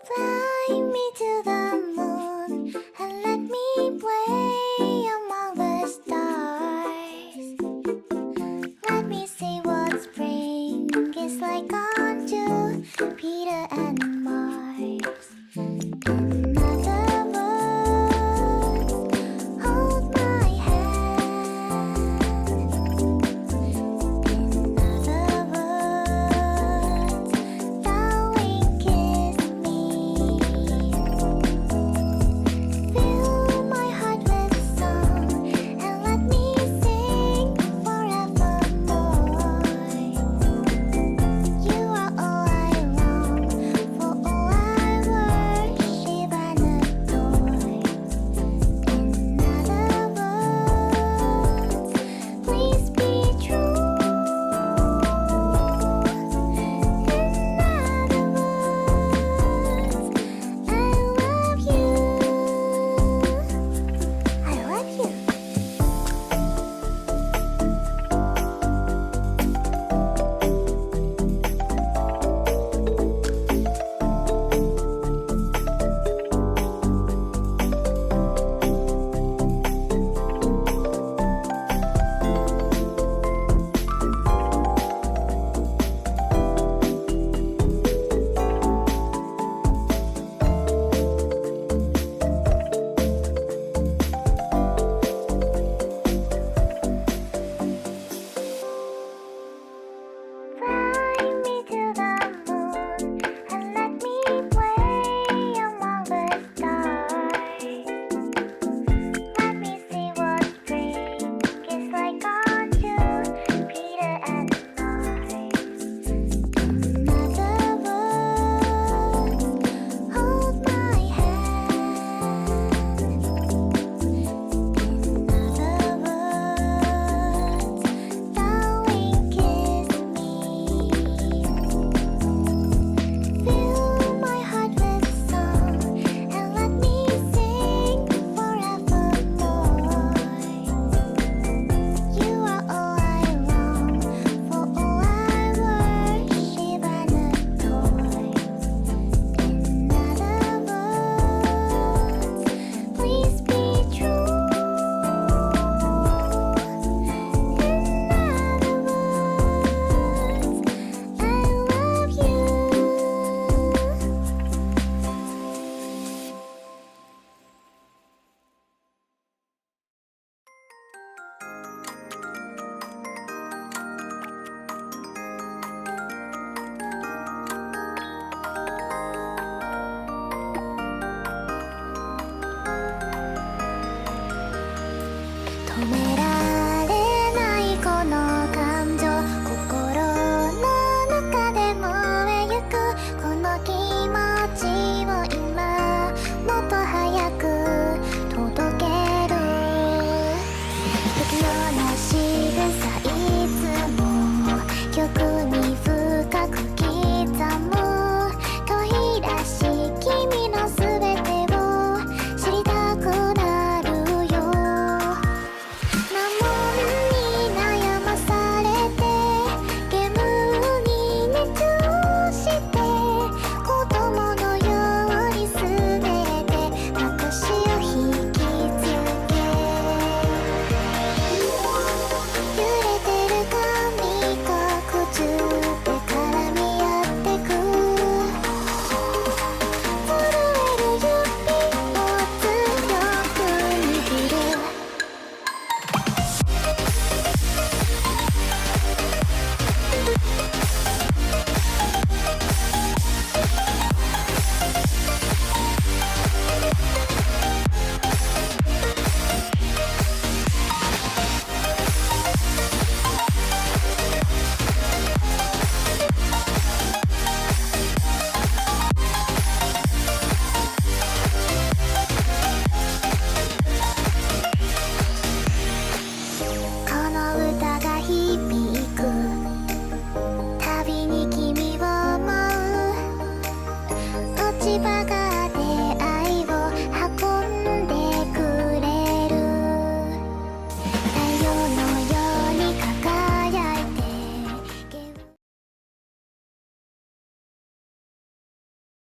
Fly me to the moon and let me play among the stars. Let me see what spring is like on Jupiter and Mars. In other words, hold my hand. In other words, darling, kiss me. Fill my heart with song and let me sing forevermore. You are all I long for, all I worship and adore. In other words, please be true. In other words, I love you. I love you. Fly me to the moon and let me play among the stars. Let me see what spring is like on Jupiter and Mars. In other words, hold my hand. In other words, darling, kiss me. Fill my heart with song and let me sing forevermore. You are all I long for, all I worship and adore. In other words, please be true. In other words, I love you.止められないこの感情、心の中で燃えゆくこの気持ちを今もっと早く届ける。不器用な仕草いつも曲に深く刻む恋らしい君のすべてを知りたくなるよ。難問に悩まされてゲームに熱中して子供のようにすべて私を引きつけ揺れてる髪が口で絡み合ってく震える指を強く握る。この歌が響くたびに君を思う落ち葉が